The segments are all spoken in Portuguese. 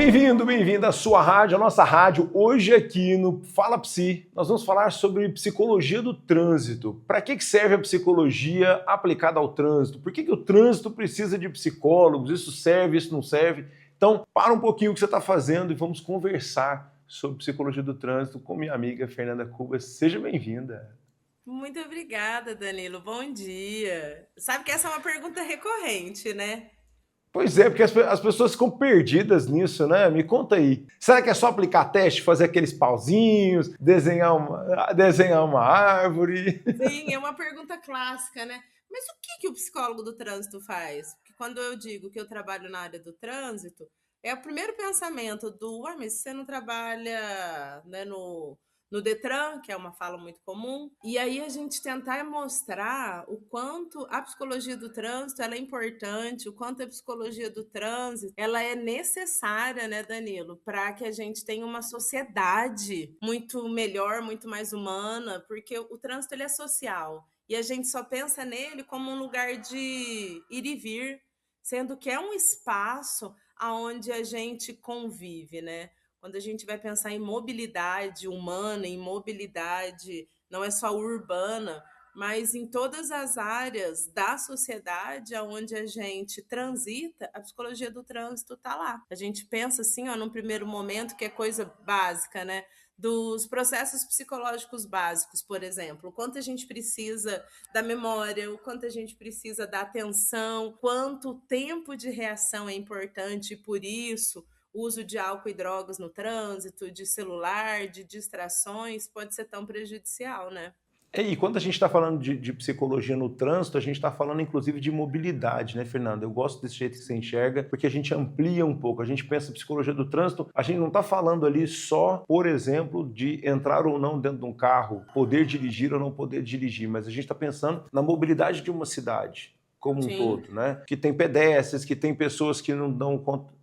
Bem-vindo, bem-vinda à sua rádio, a nossa rádio. Hoje aqui no Fala Psi, nós vamos falar sobre psicologia do trânsito. Para que serve a psicologia aplicada ao trânsito? Por que o trânsito precisa de psicólogos? Isso serve, isso não serve? Então, para um pouquinho o que você está fazendo e vamos conversar sobre psicologia do trânsito com minha amiga Fernanda Cubas. Seja bem-vinda. Muito obrigada, Danilo. Bom dia. Sabe que essa é uma pergunta recorrente, né? Pois é, porque as pessoas ficam perdidas nisso, né? Me conta aí. Será que é só aplicar teste, fazer aqueles pauzinhos, desenhar uma árvore? Sim, é uma pergunta clássica, né? Mas o que o psicólogo do trânsito faz? Porque quando eu digo que eu trabalho na área do trânsito, é o primeiro pensamento mas você não trabalha, né, no Detran, que é uma fala muito comum. E aí a gente tentar mostrar o quanto a psicologia do trânsito ela é importante, o quanto a psicologia do trânsito ela é necessária, né, Danilo, para que a gente tenha uma sociedade muito melhor, muito mais humana, porque o trânsito ele é social e a gente só pensa nele como um lugar de ir e vir, sendo que é um espaço aonde a gente convive, né? Quando a gente vai pensar em mobilidade humana, em mobilidade não é só urbana, mas em todas as áreas da sociedade onde a gente transita, a psicologia do trânsito está lá. A gente pensa assim, ó, num primeiro momento, que é coisa básica, né? Dos processos psicológicos básicos, por exemplo, o quanto a gente precisa da memória, o quanto a gente precisa da atenção, quanto tempo de reação é importante, e por isso o uso de álcool e drogas no trânsito, de celular, de distrações, pode ser tão prejudicial, né? E quando a gente está falando de psicologia no trânsito, a gente está falando inclusive de mobilidade, né, Fernanda? Eu gosto desse jeito que você enxerga, porque a gente amplia um pouco. A gente pensa em psicologia do trânsito, a gente não está falando ali só, por exemplo, de entrar ou não dentro de um carro, poder dirigir ou não poder dirigir, mas a gente está pensando na mobilidade de uma cidade como um Sim. todo, né? Que tem pedestres, que tem pessoas que não dão conta.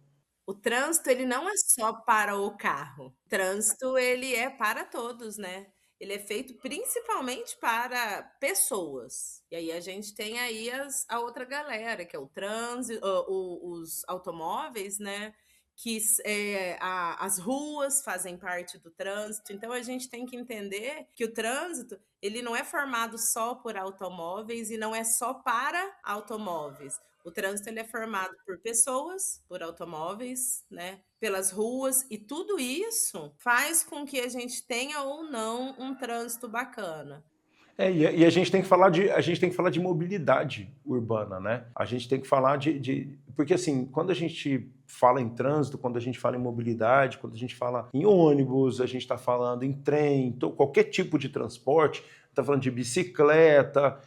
O trânsito, ele não é só para o carro. O trânsito, ele é para todos, né? Ele é feito principalmente para pessoas. E aí a gente tem aí a outra galera, que é o trânsito, os automóveis, né? As ruas fazem parte do trânsito. Então a gente tem que entender que o trânsito ele não é formado só por automóveis e não é só para automóveis. O trânsito ele é formado por pessoas, por automóveis, né, pelas ruas, e tudo isso faz com que a gente tenha ou não um trânsito bacana. E a gente tem que falar de mobilidade urbana, né? A gente tem que falar porque assim, quando a gente fala em trânsito, quando a gente fala em mobilidade, quando a gente fala em ônibus, a gente está falando em trem, qualquer tipo de transporte, está falando de bicicleta,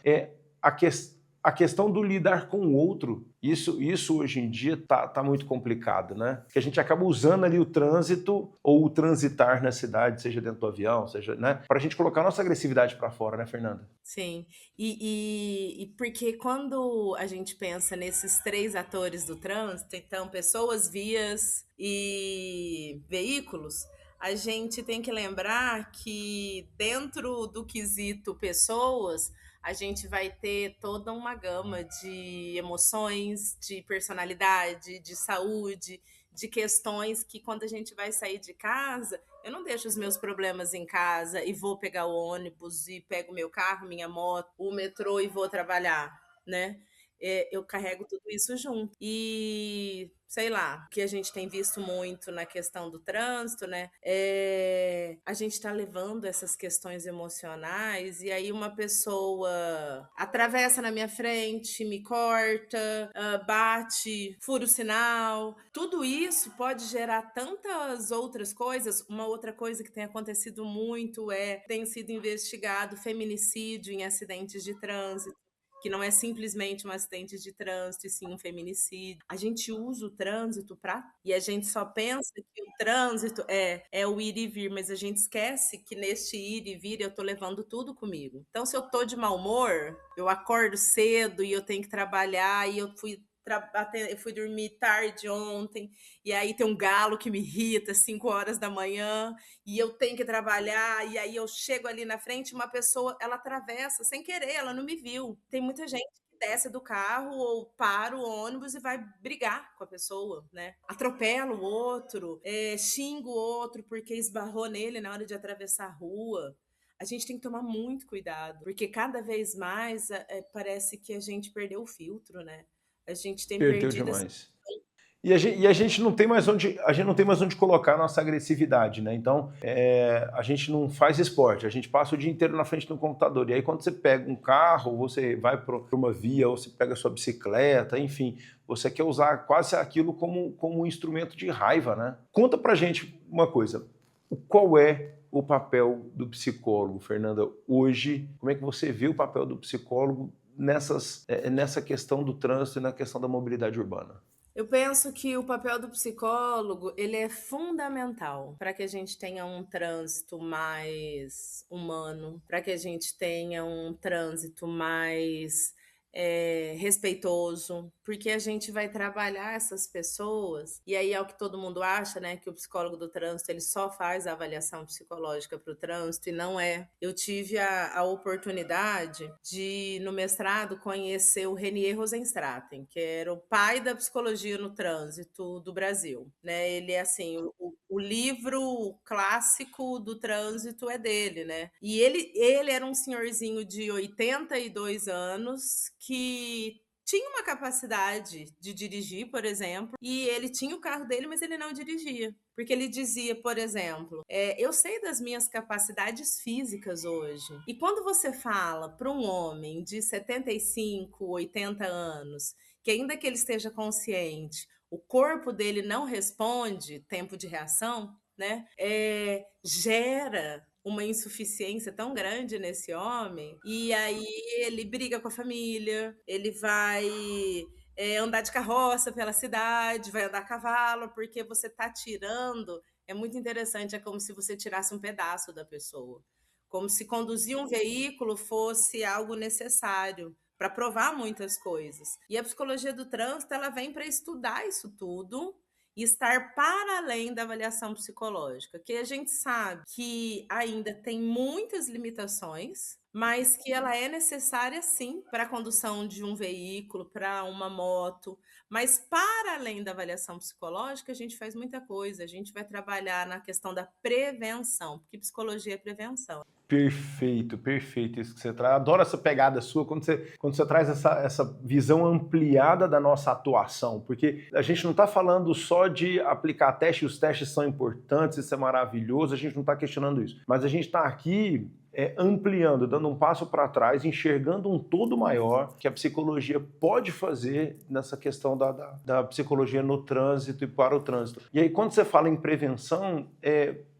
a questão a questão do lidar com o outro, isso hoje em dia tá muito complicado, né? Que a gente acaba usando ali o trânsito ou o transitar na cidade, seja dentro do avião, seja, né? Para a gente colocar a nossa agressividade para fora, né, Fernanda? Sim, e porque quando a gente pensa nesses três atores do trânsito, então pessoas, vias e veículos, a gente tem que lembrar que dentro do quesito pessoas, a gente vai ter toda uma gama de emoções, de personalidade, de saúde, de questões que quando a gente vai sair de casa, eu não deixo os meus problemas em casa e vou pegar o ônibus e pego meu carro, minha moto, o metrô e vou trabalhar, né? Eu carrego tudo isso junto. E, sei lá, o que a gente tem visto muito na questão do trânsito, né? A gente está levando essas questões emocionais e aí uma pessoa atravessa na minha frente, me corta, bate, fura o sinal. Tudo isso pode gerar tantas outras coisas. Uma outra coisa que tem acontecido muito tem sido investigado feminicídio em acidentes de trânsito, que não é simplesmente um acidente de trânsito, e sim um feminicídio. A gente usa o trânsito e a gente só pensa que o trânsito é o ir e vir, mas a gente esquece que neste ir e vir eu tô levando tudo comigo. Então, se eu tô de mau humor, eu acordo cedo e eu tenho que trabalhar e eu fui dormir tarde ontem, e aí tem um galo que me irrita às 5 horas da manhã, e eu tenho que trabalhar, e aí eu chego ali na frente, uma pessoa, ela atravessa sem querer, ela não me viu. Tem muita gente que desce do carro ou para o ônibus e vai brigar com a pessoa, né? Atropela o outro, xinga o outro porque esbarrou nele na hora de atravessar a rua. A gente tem que tomar muito cuidado, porque cada vez mais parece que a gente perdeu o filtro, né? A gente tem Perdeu perdido essa. demais. E a gente não tem mais onde colocar a nossa agressividade, né? Então, a gente não faz esporte, a gente passa o dia inteiro na frente do computador. E aí, quando você pega um carro, você vai para uma via, ou você pega a sua bicicleta, enfim, você quer usar quase aquilo como um instrumento de raiva, né? Conta pra gente uma coisa, qual é o papel do psicólogo, Fernanda, hoje? Como é que você vê o papel do psicólogo nessa questão do trânsito e na questão da mobilidade urbana? Eu penso que o papel do psicólogo, ele é fundamental para que a gente tenha um trânsito mais humano, para que a gente tenha um trânsito mais respeitoso, porque a gente vai trabalhar essas pessoas, e aí é o que todo mundo acha, né, que o psicólogo do trânsito, ele só faz a avaliação psicológica para o trânsito, e não é. Eu tive a oportunidade de, no mestrado, conhecer o Renier Rosenstraten, que era o pai da psicologia no trânsito do Brasil, né? Ele é assim, o livro clássico do trânsito é dele, né? E ele era um senhorzinho de 82 anos que tinha uma capacidade de dirigir, por exemplo, e ele tinha o carro dele, mas ele não dirigia. Porque ele dizia, por exemplo, eu sei das minhas capacidades físicas hoje. E quando você fala para um homem de 75, 80 anos, que ainda que ele esteja consciente, o corpo dele não responde tempo de reação, né? Gera uma insuficiência tão grande nesse homem, e aí ele briga com a família, ele vai andar de carroça pela cidade, vai andar a cavalo, porque você está tirando. É muito interessante, é como se você tirasse um pedaço da pessoa, como se conduzir um veículo fosse algo necessário para provar muitas coisas. E a psicologia do trânsito, ela vem para estudar isso tudo e estar para além da avaliação psicológica, que a gente sabe que ainda tem muitas limitações, mas que ela é necessária sim para a condução de um veículo, para uma moto, mas para além da avaliação psicológica, a gente faz muita coisa, a gente vai trabalhar na questão da prevenção, porque psicologia é prevenção. Perfeito, perfeito isso que você traz. Adoro essa pegada sua quando você traz essa visão ampliada da nossa atuação, porque a gente não está falando só de aplicar testes, os testes são importantes, isso é maravilhoso, a gente não está questionando isso, mas a gente está aqui ampliando, dando um passo para trás, enxergando um todo maior que a psicologia pode fazer nessa questão da psicologia no trânsito e para o trânsito. E aí, quando você fala em prevenção,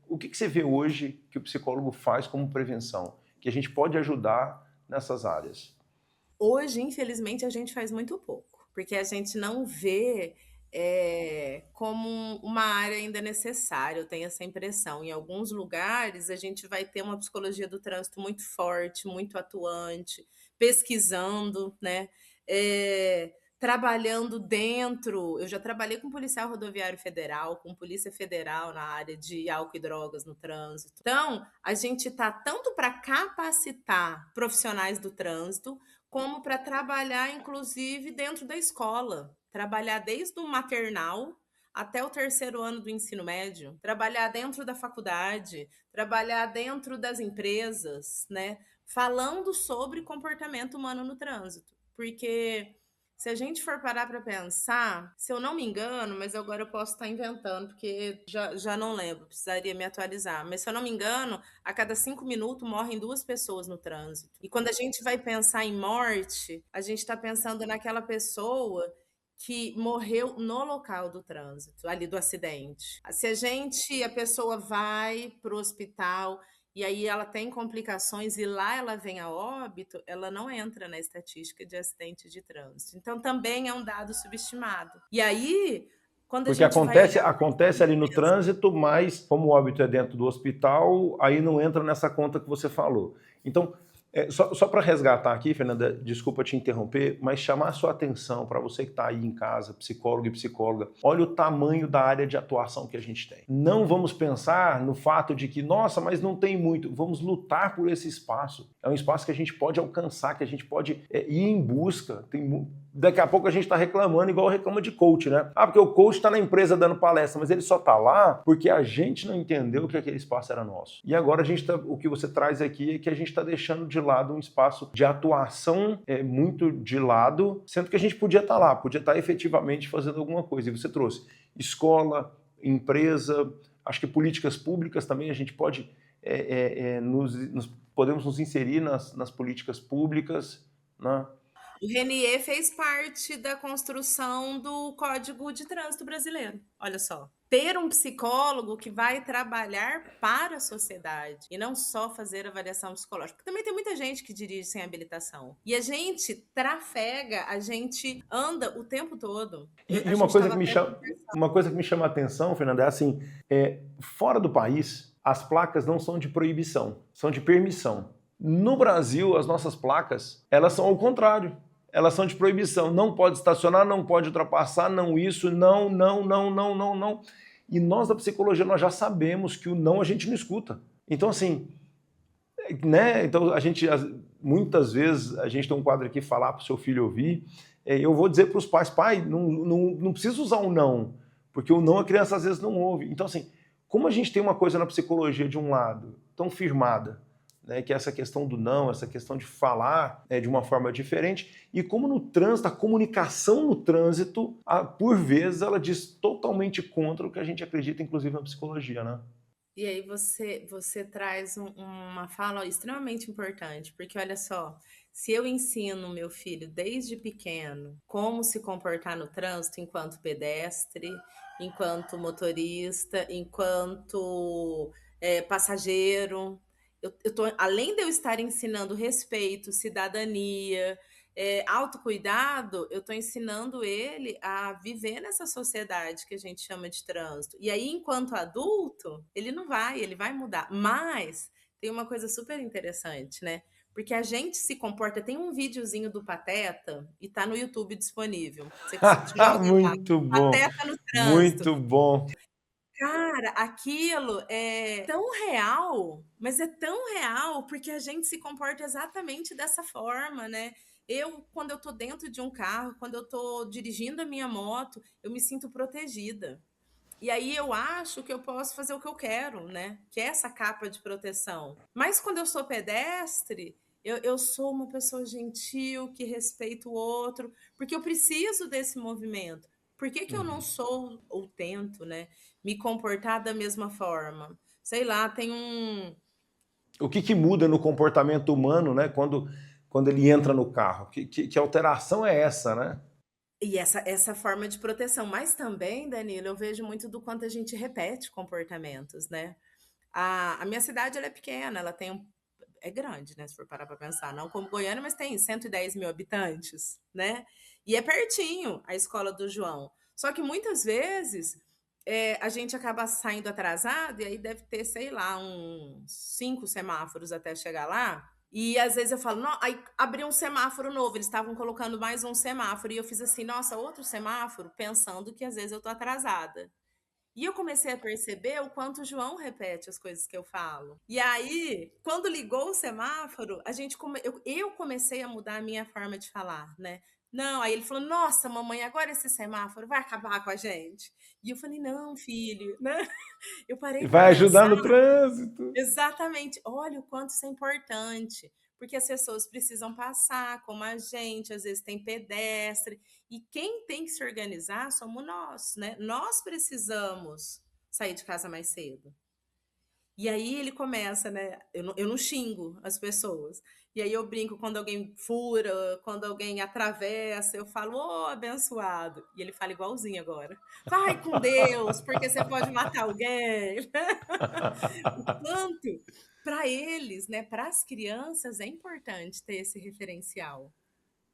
o que você vê hoje que o psicólogo faz como prevenção, que a gente pode ajudar nessas áreas? Hoje, infelizmente, a gente faz muito pouco, porque a gente não vê como uma área ainda necessária, eu tenho essa impressão. Em alguns lugares, a gente vai ter uma psicologia do trânsito muito forte, muito atuante, pesquisando, né? Trabalhando dentro. Eu já trabalhei com policial rodoviário federal, com polícia federal na área de álcool e drogas no trânsito. Então, a gente está tanto para capacitar profissionais do trânsito, como para trabalhar, inclusive, dentro da escola. Trabalhar desde o maternal até o 3º ano do ensino médio, trabalhar dentro da faculdade, trabalhar dentro das empresas, né? Falando sobre comportamento humano no trânsito. Porque se a gente for parar para pensar, se eu não me engano, mas agora eu posso estar inventando, porque já não lembro, precisaria me atualizar. Mas se eu não me engano, a cada 5 minutos morrem 2 pessoas no trânsito. E quando a gente vai pensar em morte, a gente está pensando naquela pessoa que morreu no local do trânsito, ali do acidente. Se a pessoa vai para o hospital e aí ela tem complicações e lá ela vem a óbito, ela não entra na estatística de acidente de trânsito. Então também é um dado subestimado. E aí, quando a Porque gente vai olhar... acontece ali no trânsito, mas como o óbito é dentro do hospital, aí não entra nessa conta que você falou. Então, só para resgatar aqui, Fernanda, desculpa te interromper, mas chamar a sua atenção para você que está aí em casa, psicólogo e psicóloga, olha o tamanho da área de atuação que a gente tem. Não vamos pensar no fato de que, nossa, mas não tem muito. Vamos lutar por esse espaço. É um espaço que a gente pode alcançar, que a gente pode ir em busca. Daqui a pouco a gente está reclamando igual reclama de coach, né? Ah, porque o coach está na empresa dando palestra, mas ele só está lá porque a gente não entendeu que aquele espaço era nosso. E agora o que você traz aqui é que a gente está deixando de lado um espaço de atuação muito de lado, sendo que a gente podia estar lá, podia estar efetivamente fazendo alguma coisa. E você trouxe escola, empresa, acho que políticas públicas também a gente pode podemos nos inserir nas políticas públicas, né? O Renier fez parte da construção do Código de Trânsito Brasileiro. Olha só. Ter um psicólogo que vai trabalhar para a sociedade e não só fazer avaliação psicológica. Porque também tem muita gente que dirige sem habilitação. E a gente trafega, a gente anda o tempo todo. E uma coisa que me chama a atenção, Fernanda, é assim, fora do país, as placas não são de proibição, são de permissão. No Brasil, as nossas placas, elas são ao contrário. Elas são de proibição. Não pode estacionar, não pode ultrapassar, não isso, não. E nós da psicologia, nós já sabemos que o não a gente não escuta. Então, assim, né? Então, muitas vezes, a gente tem um quadro aqui, falar para o seu filho ouvir, eu vou dizer para os pais, pai, não precisa usar o não, porque o não a criança às vezes não ouve. Então, assim, como a gente tem uma coisa na psicologia de um lado tão firmada, né, que é essa questão do não, essa questão de falar de uma forma diferente, e como no trânsito, a comunicação no trânsito, por vezes, ela diz totalmente contra o que a gente acredita, inclusive na psicologia, né? E aí você traz uma fala extremamente importante, porque olha só, se eu ensino meu filho desde pequeno como se comportar no trânsito enquanto pedestre, enquanto motorista, enquanto passageiro, além de eu estar ensinando respeito, cidadania, autocuidado, eu estou ensinando ele a viver nessa sociedade que a gente chama de trânsito. E aí, enquanto adulto, ele vai mudar. Mas tem uma coisa super interessante, né? Porque a gente se comporta. Tem um videozinho do Pateta e tá no YouTube disponível. Você joga lá, Muito bom, Pateta no trânsito. muito bom. Cara, aquilo é tão real, mas é tão real porque a gente se comporta exatamente dessa forma, né? Quando eu tô dentro de um carro, quando eu tô dirigindo a minha moto, eu me sinto protegida. E aí eu acho que eu posso fazer o que eu quero, né? Que é essa capa de proteção. Mas quando eu sou pedestre, eu sou uma pessoa gentil, que respeita o outro, porque eu preciso desse movimento. Por que eu não sou, ou tento, né, me comportar da mesma forma? Sei lá, tem um. O que muda no comportamento humano, né, quando ele entra no carro? Que alteração é essa, né? E essa forma de proteção. Mas também, Danilo, eu vejo muito do quanto a gente repete comportamentos, né? A minha cidade ela é pequena, ela tem é grande, né? Se for parar para pensar, não como Goiânia, mas tem 110 mil habitantes, né? E é pertinho a escola do João. Só que muitas vezes a gente acaba saindo atrasado e aí deve ter, sei lá, uns 5 semáforos até chegar lá. E às vezes eu falo, não, aí abriu um semáforo novo, eles estavam colocando mais um semáforo, e eu fiz assim, nossa, outro semáforo, pensando que às vezes eu tô atrasada. E eu comecei a perceber o quanto o João repete as coisas que eu falo. E aí, quando ligou o semáforo, eu comecei a mudar a minha forma de falar, né? Não, aí ele falou: Nossa, mamãe, agora esse semáforo vai acabar com a gente. E eu falei: Não, filho, né? Eu parei para Vai ajudar pensar. no trânsito. Exatamente. Olha o quanto isso é importante, porque as pessoas precisam passar, como a gente, às vezes tem pedestre, e quem tem que se organizar somos nós, né? Nós precisamos sair de casa mais cedo. E aí ele começa, né? Eu não xingo as pessoas. E aí eu brinco quando alguém fura, quando alguém atravessa, eu falo, ô abençoado. E ele fala igualzinho agora. Vai com Deus, porque você pode matar alguém. O quanto, para eles, né, para as crianças, é importante ter esse referencial.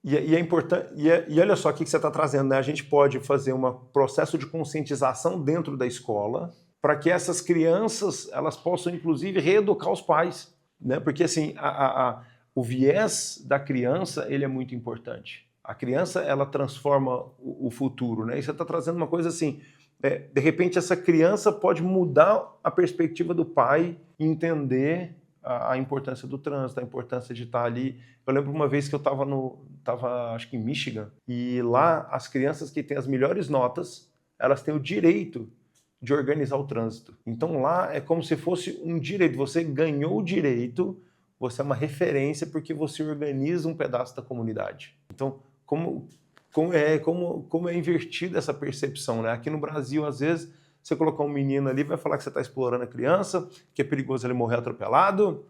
E é importante. E olha só o que você está trazendo, né? A gente pode fazer um processo de conscientização dentro da escola para que essas crianças elas possam, inclusive, reeducar os pais, né? Porque assim, o viés da criança ele é muito importante. A criança ela transforma o futuro, né? E você está trazendo uma coisa assim. De repente essa criança pode mudar a perspectiva do pai e entender a importância do trânsito, a importância de estar ali. Eu lembro uma vez que eu estava acho que em Michigan, e lá as crianças que têm as melhores notas, elas têm o direito de organizar o trânsito. Então lá é como se fosse um direito, você ganhou o direito, você é uma referência porque você organiza um pedaço da comunidade. Então, como é invertida essa percepção, né? Aqui no Brasil, às vezes, você colocar um menino ali, vai falar que você está explorando a criança, que é perigoso ele morrer atropelado,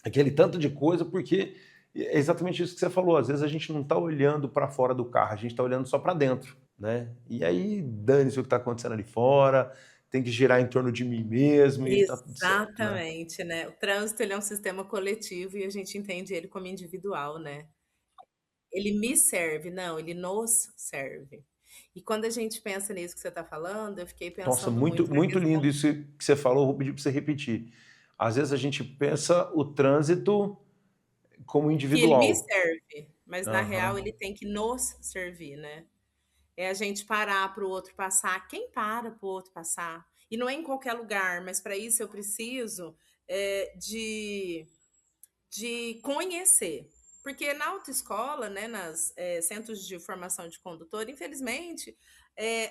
aquele tanto de coisa, porque é exatamente isso que você falou. Às vezes a gente não está olhando para fora do carro, a gente está olhando só para dentro, né? E aí, dane-se o que está acontecendo ali fora, tem que girar em torno de mim mesmo e tá tudo certo, né? Exatamente, né? O trânsito ele é um sistema coletivo e a gente entende ele como individual, né? Ele me serve, não, ele nos serve. E quando a gente pensa nisso que você está falando, eu fiquei Nossa, pensando muito, muito na muito questão lindo isso que você falou, vou pedir para você repetir. Às vezes a gente pensa o trânsito como que ele me individual. serve, mas na real Aham. ele tem que nos servir, né? É a gente parar para o outro passar. Quem para para o outro passar? E não é em qualquer lugar, mas para isso eu preciso de conhecer. Porque na autoescola, né, nas centros de formação de condutor, infelizmente,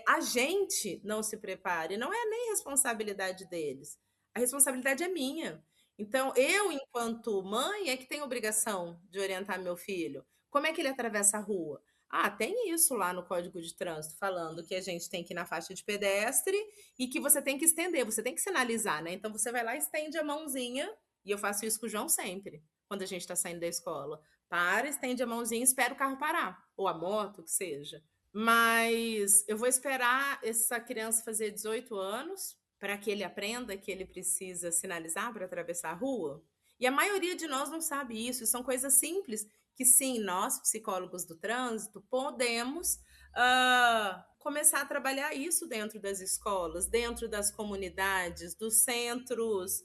a gente não se prepara. E não é nem responsabilidade deles. A responsabilidade é minha. Então, eu, enquanto mãe, é que tenho obrigação de orientar meu filho. Como é que ele atravessa a rua? Ah, tem isso lá no Código de Trânsito, falando que a gente tem que ir na faixa de pedestre e que você tem que estender, você tem que sinalizar, né? Então você vai lá e estende a mãozinha, e eu faço isso com o João sempre quando a gente está saindo da escola. Para, estende a mãozinha e espera o carro parar, ou a moto, que seja. Mas eu vou esperar essa criança fazer 18 anos para que ele aprenda que ele precisa sinalizar para atravessar a rua. E a maioria de nós não sabe isso, são coisas simples que sim, nós, psicólogos do trânsito, podemos começar a trabalhar isso dentro das escolas, dentro das comunidades, dos centros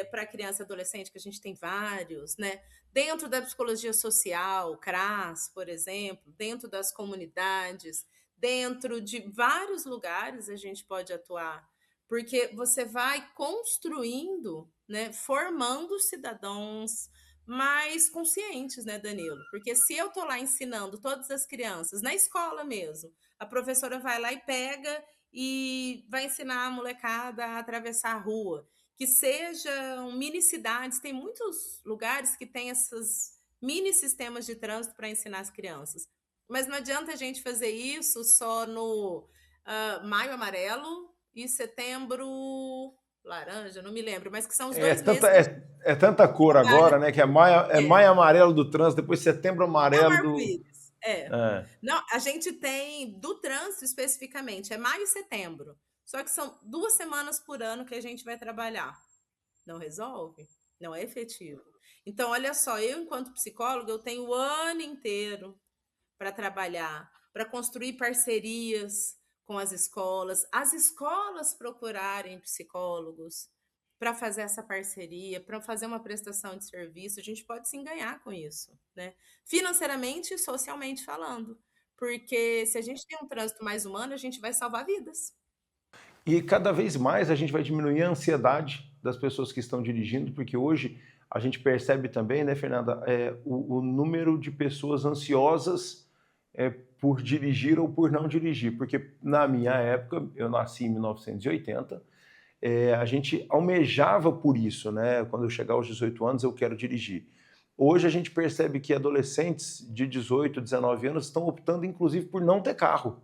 para criança e adolescente, que a gente tem vários, né? Dentro da psicologia social, CRAS, por exemplo, dentro das comunidades, dentro de vários lugares a gente pode atuar, porque você vai construindo, né, formando cidadãos mais conscientes, né, Danilo? Porque se eu tô lá ensinando todas as crianças, na escola mesmo, a professora vai lá e pega e vai ensinar a molecada a atravessar a rua, que sejam mini cidades, tem muitos lugares que tem esses mini sistemas de trânsito para ensinar as crianças. Mas não adianta a gente fazer isso só no maio amarelo e setembro laranja, não me lembro, mas que são os É 2 meses tanta, que a gente é tanta cor trabalha. agora, né? Que é É, maio amarelo do trânsito, depois setembro é um amarelo do. arco-íris. É. É. Não, a gente tem do trânsito especificamente, é maio e setembro. Só que são 2 semanas por ano que a gente vai trabalhar. Não resolve? Não é efetivo. Então, olha só, eu, enquanto psicóloga, eu tenho o ano inteiro para trabalhar, para construir parcerias com as escolas procurarem psicólogos para fazer essa parceria, para fazer uma prestação de serviço, a gente pode sim ganhar com isso, né? Financeiramente e socialmente falando. Porque se a gente tem um trânsito mais humano, a gente vai salvar vidas. E cada vez mais a gente vai diminuir a ansiedade das pessoas que estão dirigindo, porque hoje a gente percebe também, né, Fernanda, o número de pessoas ansiosas por dirigir ou por não dirigir. Porque na minha época, eu nasci em 1980, a gente almejava por isso, né? Quando eu chegar aos 18 anos, eu quero dirigir. Hoje a gente percebe que adolescentes de 18, 19 anos estão optando, inclusive, por não ter carro.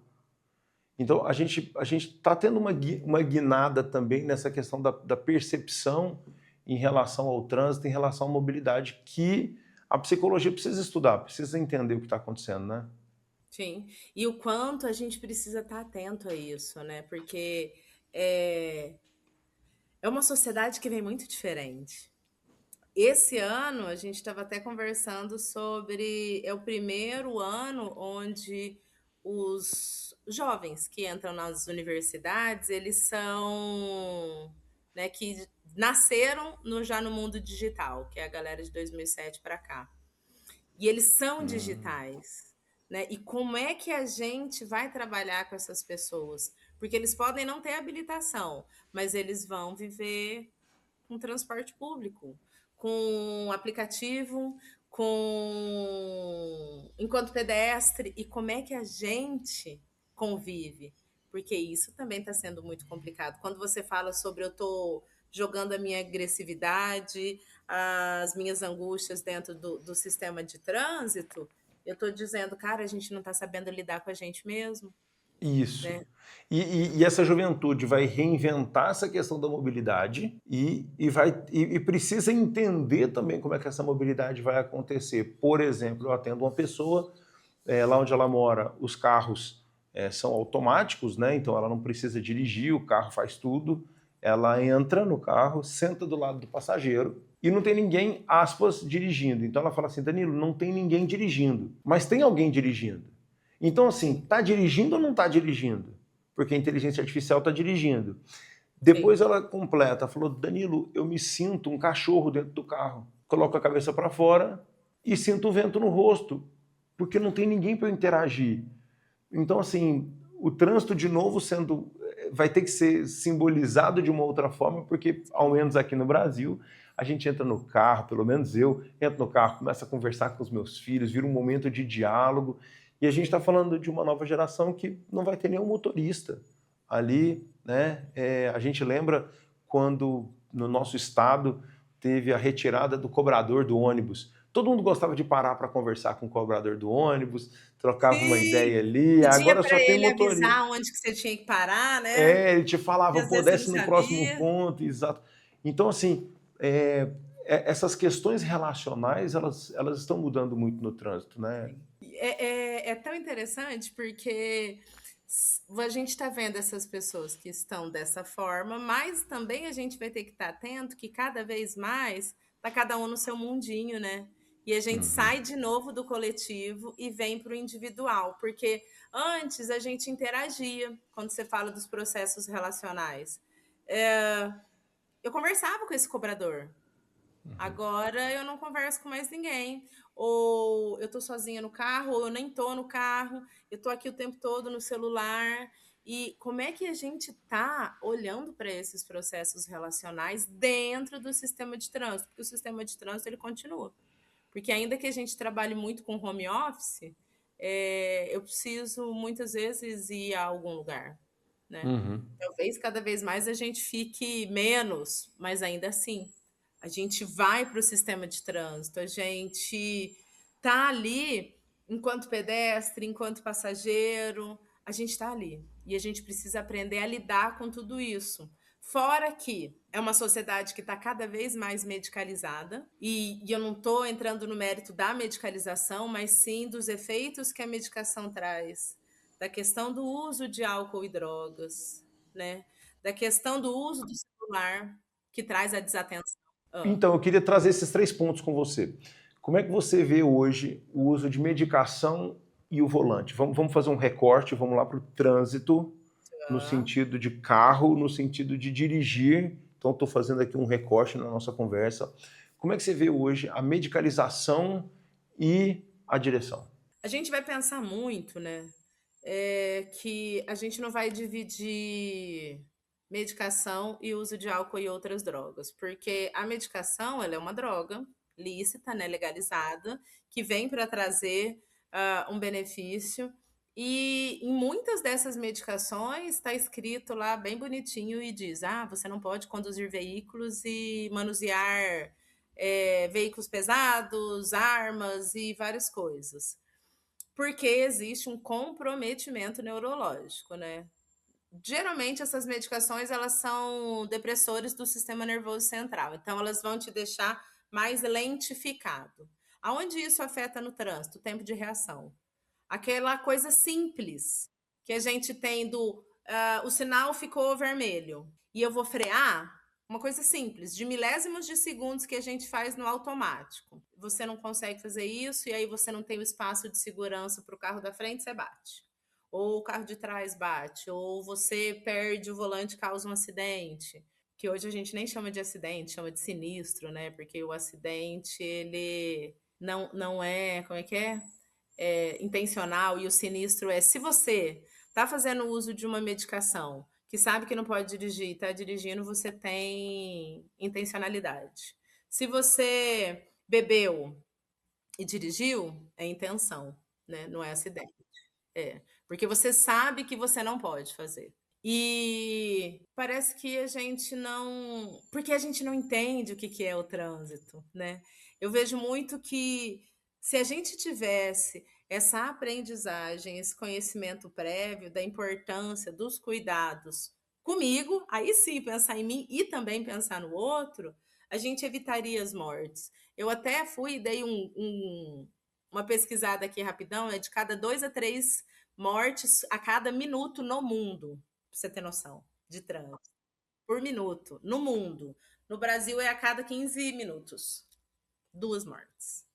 Então, a gente está tendo uma guinada também nessa questão da percepção em relação ao trânsito, em relação à mobilidade, que a psicologia precisa estudar, precisa entender o que está acontecendo, né? Sim. E o quanto a gente precisa estar atento a isso, né? Porque é, é uma sociedade que vem muito diferente. Esse ano, a gente estava até conversando sobre. É o primeiro ano onde os jovens que entram nas universidades, eles são. Né, que nasceram já no mundo digital, que é a galera de 2007 para cá. E eles são Hum. digitais. Né? E como é que a gente vai trabalhar com essas pessoas? Porque eles podem não ter habilitação, mas eles vão viver com transporte público, com aplicativo, com enquanto pedestre, e como é que a gente convive? Porque isso também está sendo muito complicado. Quando você fala sobre eu estou jogando a minha agressividade, as minhas angústias dentro do sistema de trânsito, eu estou dizendo, cara, a gente não está sabendo lidar com a gente mesmo, Isso. né? E essa juventude vai reinventar essa questão da mobilidade e precisa entender também como é que essa mobilidade vai acontecer. Por exemplo, eu atendo uma pessoa, lá onde ela mora, os carros são automáticos, né? Então ela não precisa dirigir, o carro faz tudo. Ela entra no carro, senta do lado do passageiro e não tem ninguém, aspas, dirigindo. Então ela fala assim, Danilo, não tem ninguém dirigindo, mas tem alguém dirigindo. Então, assim, tá dirigindo ou não tá dirigindo? Porque a inteligência artificial tá dirigindo. Depois Sim. ela completa, falou, Danilo, eu me sinto um cachorro dentro do carro. Coloco a cabeça para fora e sinto o vento no rosto, porque não tem ninguém para interagir. Então, assim, o trânsito, de novo, vai ter que ser simbolizado de uma outra forma, porque, ao menos aqui no Brasil, a gente entra no carro, pelo menos eu, entro no carro, começo a conversar com os meus filhos, vira um momento de diálogo, e a gente está falando de uma nova geração que não vai ter nenhum motorista ali, né? A gente lembra quando, no nosso estado, teve a retirada do cobrador do ônibus. Todo mundo gostava de parar para conversar com o cobrador do ônibus, trocava uma Sim, ideia ali, pedia agora para só tem ele motorista. avisar onde que você tinha que parar, né? Ele te E falava, às pô, vezes você não desce no próximo sabia. ponto, exato. Então, assim, essas questões relacionais, elas estão mudando muito no trânsito, né? É tão interessante porque a gente está vendo essas pessoas que estão dessa forma, mas também a gente vai ter que estar atento que cada vez mais está cada um no seu mundinho, né? E a gente Uhum. sai de novo do coletivo e vem para o individual, porque antes a gente interagia, quando você fala dos processos relacionais. É, eu conversava com esse cobrador. Agora eu não converso com mais ninguém. Ou eu tô sozinha no carro, ou eu nem tô no carro, eu tô aqui o tempo todo no celular. E como é que a gente tá olhando para esses processos relacionais dentro do sistema de trânsito? Porque o sistema de trânsito ele continua. Porque ainda que a gente trabalhe muito com home office, eu preciso muitas vezes ir a algum lugar, né? Uhum. Talvez cada vez mais a gente fique menos, mas ainda assim, a gente vai para o sistema de trânsito, a gente tá ali enquanto pedestre, enquanto passageiro, a gente está ali. E a gente precisa aprender a lidar com tudo isso. Fora que é uma sociedade que está cada vez mais medicalizada, e eu não estou entrando no mérito da medicalização, mas sim dos efeitos que a medicação traz, da questão do uso de álcool e drogas, né? Da questão do uso do celular, que traz a desatenção. Ah. Então, eu queria trazer esses 3 pontos com você. Como é que você vê hoje o uso de medicação e o volante? Vamos fazer um recorte, vamos lá para o trânsito, no Ah. sentido de carro, no sentido de dirigir. Então, estou fazendo aqui um recorte na nossa conversa. Como é que você vê hoje a medicalização e a direção? A gente vai pensar muito, né? Que a gente não vai dividir medicação e uso de álcool e outras drogas, porque a medicação ela é uma droga lícita, né, legalizada, que vem para trazer um benefício. E em muitas dessas medicações está escrito lá bem bonitinho e diz: você não pode conduzir veículos e manusear veículos pesados, armas e várias coisas. Porque existe um comprometimento neurológico, né? Geralmente essas medicações elas são depressores do sistema nervoso central, então elas vão te deixar mais lentificado. Aonde isso afeta no trânsito? O tempo de reação. Aquela coisa simples que a gente tem do o sinal ficou vermelho e eu vou frear, uma coisa simples, de milésimos de segundos que a gente faz no automático. Você não consegue fazer isso e aí você não tem o espaço de segurança para o carro da frente, você bate. Ou o carro de trás bate, ou você perde o volante e causa um acidente. Que hoje a gente nem chama de acidente, chama de sinistro, né? Porque o acidente, ele não é, como é que é? Intencional, e o sinistro é se você está fazendo uso de uma medicação que sabe que não pode dirigir, está dirigindo, você tem intencionalidade. Se você bebeu e dirigiu, é intenção, né, não é acidente. É, porque você sabe que você não pode fazer. E parece que a gente não porque a gente não entende o que que é o trânsito, né. Eu vejo muito que se a gente tivesse essa aprendizagem, esse conhecimento prévio da importância dos cuidados comigo, aí sim pensar em mim e também pensar no outro, a gente evitaria as mortes. Eu até fui e dei uma pesquisada aqui rapidão, é de cada 2 a 3 mortes a cada minuto no mundo, pra você ter noção, de trânsito. Por minuto, no mundo. No Brasil é a cada 15 minutos. 2 mortes.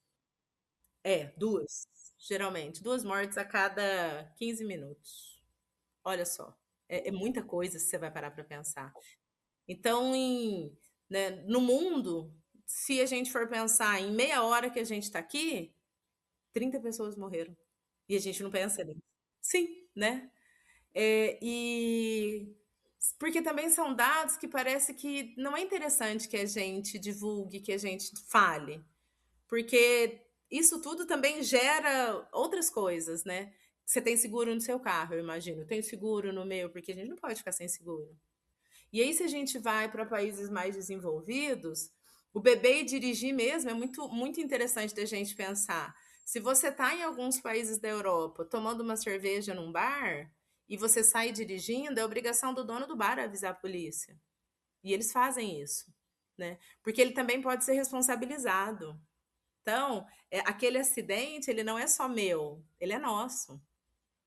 É, 2, geralmente. 2 mortes a cada 15 minutos. Olha só. É muita coisa se você vai parar para pensar. Então, né, no mundo, se a gente for pensar em meia hora que a gente está aqui, 30 pessoas morreram. E a gente não pensa nisso. Sim, né? E porque também são dados que parece que não é interessante que a gente divulgue, que a gente fale, porque isso tudo também gera outras coisas, né? Você tem seguro no seu carro, eu imagino. Tem seguro no meu, porque a gente não pode ficar sem seguro. E aí, se a gente vai para países mais desenvolvidos, o beber e dirigir mesmo é muito, muito interessante da gente pensar. Se você está em alguns países da Europa tomando uma cerveja num bar e você sai dirigindo, é obrigação do dono do bar avisar a polícia. E eles fazem isso, né? Porque ele também pode ser responsabilizado. Então, aquele acidente, ele não é só meu, ele é nosso.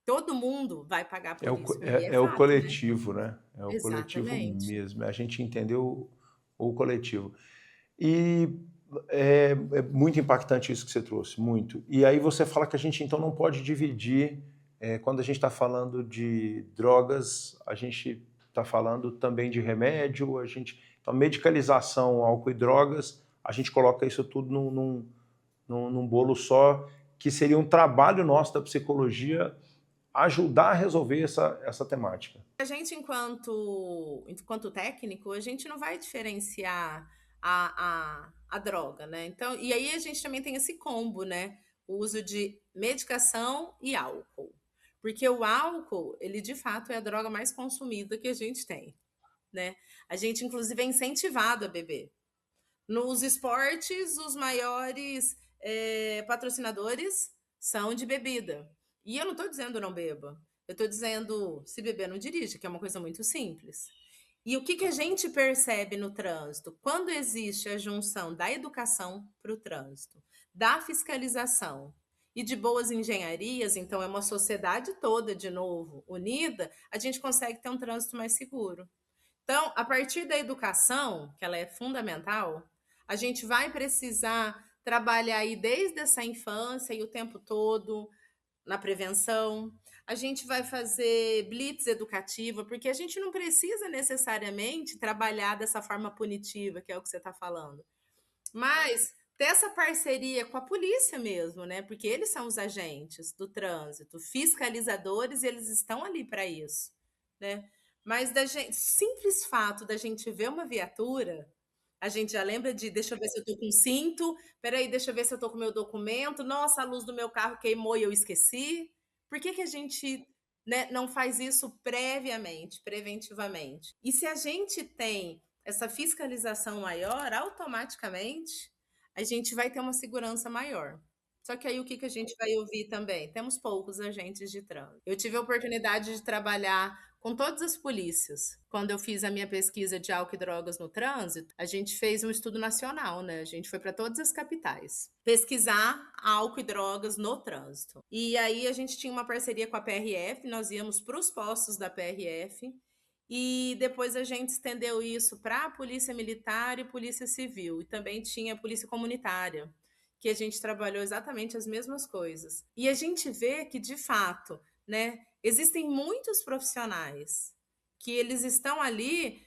Todo mundo vai pagar por isso. E é É o fato, né? coletivo, né? É o coletivo Exatamente. mesmo. A gente entendeu o coletivo. E é muito impactante isso que você trouxe, muito. E aí você fala que a gente então não pode dividir, quando a gente está falando de drogas, a gente está falando também de remédio, então medicalização, álcool e drogas, a gente coloca isso tudo num bolo só, que seria um trabalho nosso da psicologia ajudar a resolver essa temática. A gente, enquanto técnico, a gente não vai diferenciar a droga, né? Então, e aí a gente também tem esse combo, né? O uso de medicação e álcool. Porque o álcool, ele de fato é a droga mais consumida que a gente tem, né? A gente, inclusive, é incentivado a beber. Nos esportes, os maiores patrocinadores são de bebida. E eu não estou dizendo não beba. Eu estou dizendo se beber não dirige, que é uma coisa muito simples. E o que, que a gente percebe no trânsito? Quando existe a junção da educação para o trânsito, da fiscalização e de boas engenharias, então é uma sociedade toda, de novo, unida, a gente consegue ter um trânsito mais seguro. Então, a partir da educação, que ela é fundamental, a gente vai precisar trabalhar aí desde essa infância e o tempo todo na prevenção. A gente vai fazer blitz educativa, porque a gente não precisa necessariamente trabalhar dessa forma punitiva, que é o que você está falando. Mas ter essa parceria com a polícia mesmo, né? Porque eles são os agentes do trânsito, fiscalizadores, e eles estão ali para isso, né? Mas simples fato da gente ver uma viatura, a gente já lembra de, deixa eu ver se eu tô com cinto, peraí, deixa eu ver se eu tô com meu documento, nossa, a luz do meu carro queimou e eu esqueci. Por que que a gente, né, não faz isso previamente, preventivamente? E se a gente tem essa fiscalização maior, automaticamente a gente vai ter uma segurança maior. Só que aí o que que a gente vai ouvir também? Temos poucos agentes de trânsito. Eu tive a oportunidade de trabalhar com todas as polícias. Quando eu fiz a minha pesquisa de álcool e drogas no trânsito, a gente fez um estudo nacional, né? A gente foi para todas as capitais pesquisar álcool e drogas no trânsito. E aí a gente tinha uma parceria com a PRF, nós íamos para os postos da PRF e depois a gente estendeu isso para a Polícia Militar e Polícia Civil. E também tinha a Polícia Comunitária, que a gente trabalhou exatamente as mesmas coisas. E a gente vê que, de fato, né, existem muitos profissionais que eles estão ali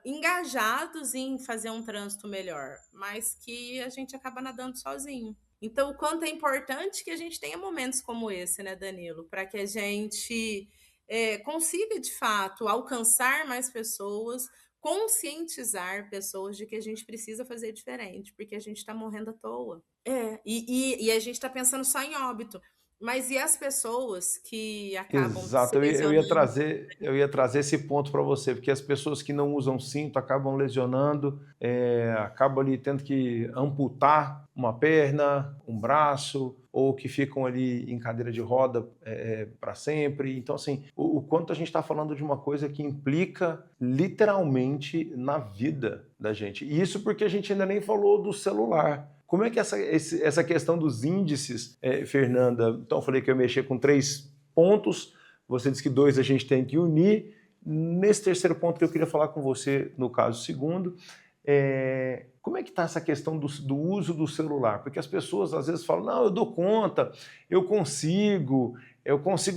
engajados em fazer um trânsito melhor, mas que a gente acaba nadando sozinho. Então, o quanto é importante que a gente tenha momentos como esse, né, Danilo, para que a gente consiga, de fato, alcançar mais pessoas conscientizar pessoas de que a gente precisa fazer diferente, porque a gente está morrendo à toa. E a gente está pensando só em óbito. Mas e as pessoas que acabam se Exato, lesionando? eu ia trazer esse ponto para você, porque as pessoas que não usam cinto acabam lesionando, acabam ali tendo que amputar uma perna, um braço, ou que ficam ali em cadeira de roda para sempre. Então, assim, o quanto a gente está falando de uma coisa que implica literalmente na vida da gente. E isso porque a gente ainda nem falou do celular. Como é que essa questão dos índices, Fernanda? Então, eu falei que eu ia mexer com 3 pontos, você disse que 2 a gente tem que unir. Nesse terceiro ponto que eu queria falar com você, no caso segundo, como é que está essa questão do uso do celular? Porque as pessoas às vezes falam, não, eu dou conta, eu consigo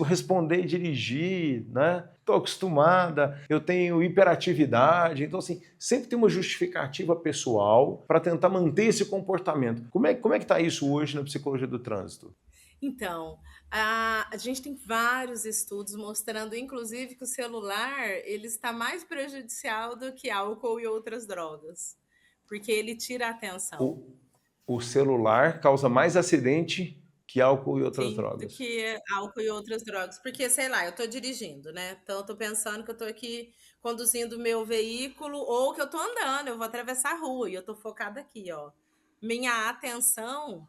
responder e dirigir, né? Estou acostumada, eu tenho hiperatividade. Então, assim, sempre tem uma justificativa pessoal para tentar manter esse comportamento. Como é que está isso hoje na psicologia do trânsito? Então, a gente tem vários estudos mostrando, inclusive, que o celular ele está mais prejudicial do que álcool e outras drogas, porque ele tira a atenção. O, o celular causa mais acidente que álcool e outras Sim, do drogas. que álcool e outras drogas. Porque, sei lá, eu tô dirigindo, né? Então eu tô pensando que eu tô aqui conduzindo o meu veículo ou que eu tô andando, eu vou atravessar a rua e eu tô focada aqui, ó. Minha atenção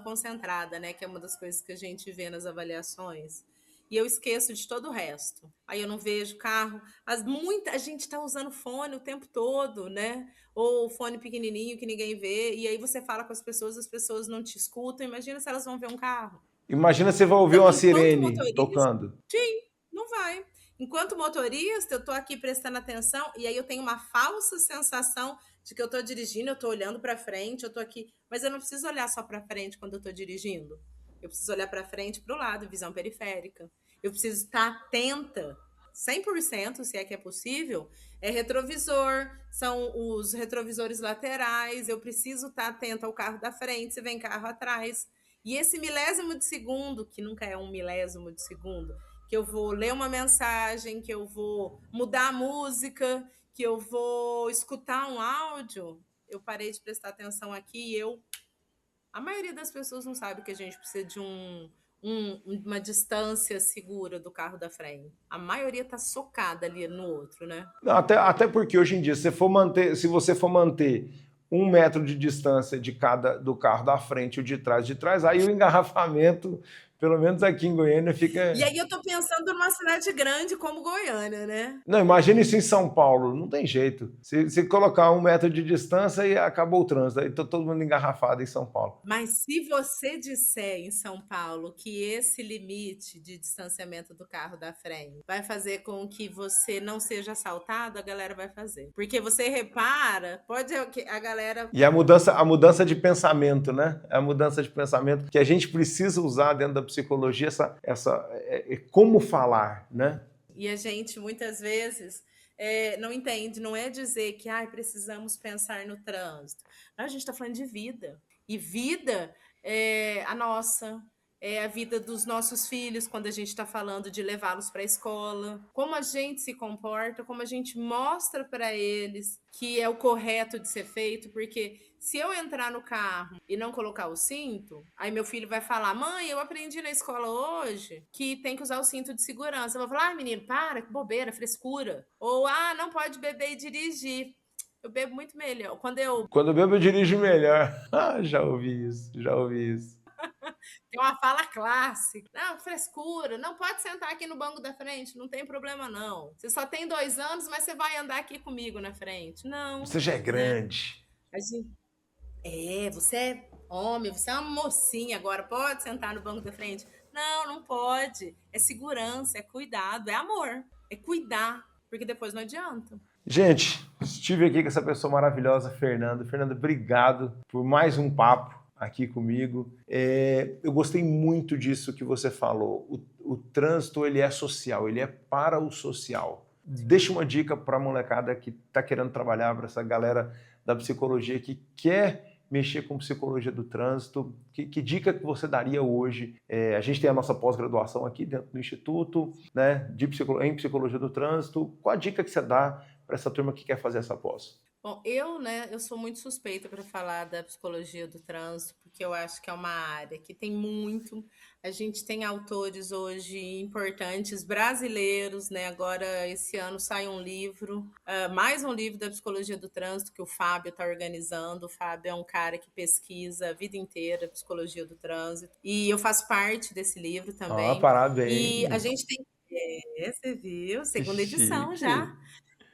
concentrada, né? Que é uma das coisas que a gente vê nas avaliações. E eu esqueço de todo o resto. Aí eu não vejo carro. Muita gente tá usando fone o tempo todo, né? Ou fone pequenininho que ninguém vê. E aí você fala com as pessoas não te escutam. Imagina se elas vão ver um carro. Imagina você vai ouvir Então, uma enquanto sirene motorista, tocando. sim, não vai. Enquanto motorista, eu tô aqui prestando atenção e aí eu tenho uma falsa sensação de que eu tô dirigindo, eu tô olhando para frente, eu tô aqui, mas eu não preciso olhar só para frente quando eu tô dirigindo. Eu preciso olhar para frente, para o lado, visão periférica. Eu preciso estar atenta 100%, se é que é possível, é retrovisor, são os retrovisores laterais, eu preciso estar atenta ao carro da frente, se vem carro atrás. E esse milésimo de segundo, que nunca é um milésimo de segundo, que eu vou ler uma mensagem, que eu vou mudar a música, que eu vou escutar um áudio, eu parei de prestar atenção aqui e a maioria das pessoas não sabe que a gente precisa de uma distância segura do carro da frente. A maioria tá socada ali no outro, né? Até porque hoje em dia, se você for manter 1 metro de distância do carro da frente e o de trás, aí o engarrafamento, pelo menos aqui em Goiânia, E fica. aí eu tô pensando numa cidade grande como Goiânia, né? Não, imagina isso em São Paulo, não tem jeito. Se colocar 1 metro de distância e acabou o trânsito, aí tá todo mundo engarrafado em São Paulo. Mas se você disser em São Paulo que esse limite de distanciamento do carro da frente vai fazer com que você não seja assaltado, a galera vai fazer. Porque você repara, pode a galera. E a mudança de pensamento, né? A mudança de pensamento que a gente precisa usar dentro da psicologia, como falar, né? E a gente muitas vezes não entende, não é dizer que precisamos pensar no trânsito. Não, a gente está falando de vida. E vida é a nossa, é a vida dos nossos filhos, quando a gente está falando de levá-los para a escola. Como a gente se comporta, como a gente mostra para eles que é o correto de ser feito, porque se eu entrar no carro e não colocar o cinto, aí meu filho vai falar: mãe, eu aprendi na escola hoje que tem que usar o cinto de segurança. Eu vou falar: menino, para, que bobeira, frescura. Ou, não pode beber e dirigir. Eu bebo muito melhor. Quando eu bebo, eu dirijo melhor. Já ouvi isso, já ouvi isso. Tem uma fala clássica. Não, frescura. Não pode sentar aqui no banco da frente. Não tem problema, não. Você só tem 2 anos, mas você vai andar aqui comigo na frente. Não, Você já é né? grande. A gente, você é homem, você é uma mocinha agora. Pode sentar no banco da frente? Não, não pode. É segurança, é cuidado, é amor. É cuidar, porque depois não adianta. Gente, estive aqui com essa pessoa maravilhosa, Fernanda. Fernanda, obrigado por mais um papo aqui comigo. Eu gostei muito disso que você falou. O trânsito, ele é social, ele é para o social. Deixa uma dica para a molecada que está querendo trabalhar, para essa galera da psicologia que quer mexer com psicologia do trânsito. Que dica que você daria hoje? A gente tem a nossa pós-graduação aqui dentro do Instituto, né, em psicologia do trânsito. Qual a dica que você dá para essa turma que quer fazer essa pós? Bom, eu sou muito suspeita para falar da psicologia do trânsito, porque eu acho que é uma área que tem muito. A gente tem autores hoje importantes brasileiros, né? Agora, esse ano sai um livro, mais um livro da psicologia do trânsito que o Fábio está organizando. O Fábio é um cara que pesquisa a vida inteira a psicologia do trânsito. E eu faço parte desse livro Ah, também. E a parabéns. gente tem. Você viu? Que Segunda edição já. chique.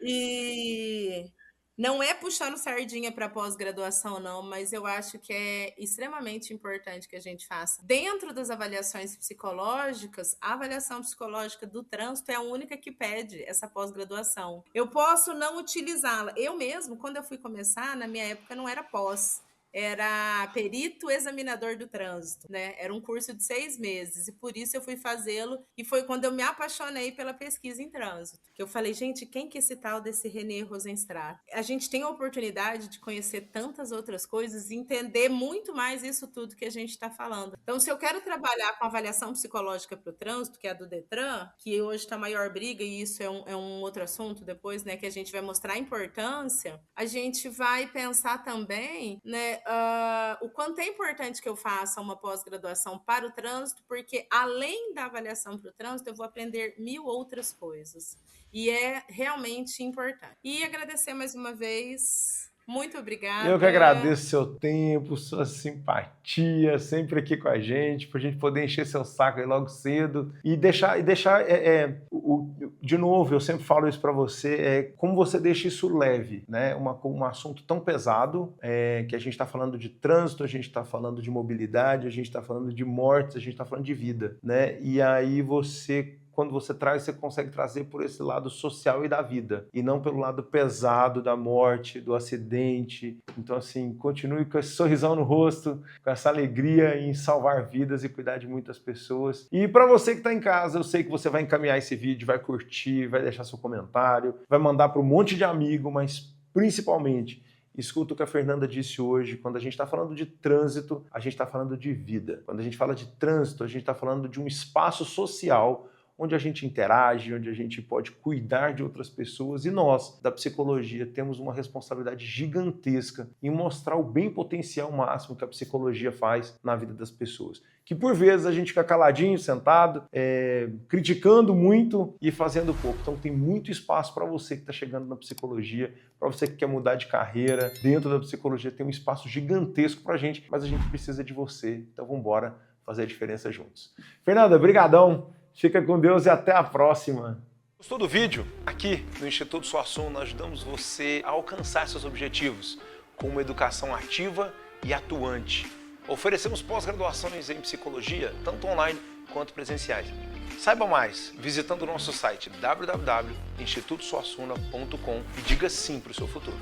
E não é puxando sardinha para pós-graduação, não, mas eu acho que é extremamente importante que a gente faça. Dentro das avaliações psicológicas, a avaliação psicológica do trânsito é a única que pede essa pós-graduação. Eu posso não utilizá-la. Eu mesmo, quando eu fui começar, na minha época não era pós. Era perito examinador do trânsito, né? Era um curso de 6 meses e por isso eu fui fazê-lo e foi quando eu me apaixonei pela pesquisa em trânsito. Que eu falei, gente, quem que é esse tal desse René Rosenstrack? A gente tem a oportunidade de conhecer tantas outras coisas e entender muito mais isso tudo que a gente está falando. Então, se eu quero trabalhar com avaliação psicológica para o trânsito, que é a do Detran, que hoje está a maior briga e isso é um outro assunto depois, né? Que a gente vai mostrar a importância, a gente vai pensar também, né? O quanto é importante que eu faça uma pós-graduação para o trânsito, porque além da avaliação para o trânsito, eu vou aprender 1000 outras coisas. E é realmente importante. E agradecer mais uma vez. Muito Eu que obrigada. agradeço seu tempo, sua simpatia, sempre aqui com a gente, para a gente poder encher seu saco aí logo cedo e deixar de novo, eu sempre falo isso para você, como você deixa isso leve, né? Um assunto tão pesado, que a gente está falando de trânsito, a gente está falando de mobilidade, a gente está falando de mortes, a gente está falando de vida, né? E aí quando você traz, você consegue trazer por esse lado social e da vida, e não pelo lado pesado da morte, do acidente. Então, assim, continue com esse sorrisão no rosto, com essa alegria em salvar vidas e cuidar de muitas pessoas. E para você que está em casa, eu sei que você vai encaminhar esse vídeo, vai curtir, vai deixar seu comentário, vai mandar para um monte de amigo, mas principalmente, escuta o que a Fernanda disse hoje. Quando a gente está falando de trânsito, a gente está falando de vida. Quando a gente fala de trânsito, a gente está falando de um espaço social onde a gente interage, onde a gente pode cuidar de outras pessoas. E nós, da psicologia, temos uma responsabilidade gigantesca em mostrar o bem potencial máximo que a psicologia faz na vida das pessoas. Que por vezes a gente fica caladinho, sentado, criticando muito e fazendo pouco. Então tem muito espaço para você que está chegando na psicologia, para você que quer mudar de carreira. Dentro da psicologia tem um espaço gigantesco para a gente, mas a gente precisa de você. Então vamos embora fazer a diferença juntos. Fernanda, brigadão. Fica com Deus e até a próxima. Gostou do vídeo? Aqui no Instituto Suassuna nós ajudamos você a alcançar seus objetivos com uma educação ativa e atuante. Oferecemos pós-graduações em psicologia, tanto online quanto presenciais. Saiba mais visitando o nosso site www.institutosuassuna.com e diga sim para o seu futuro.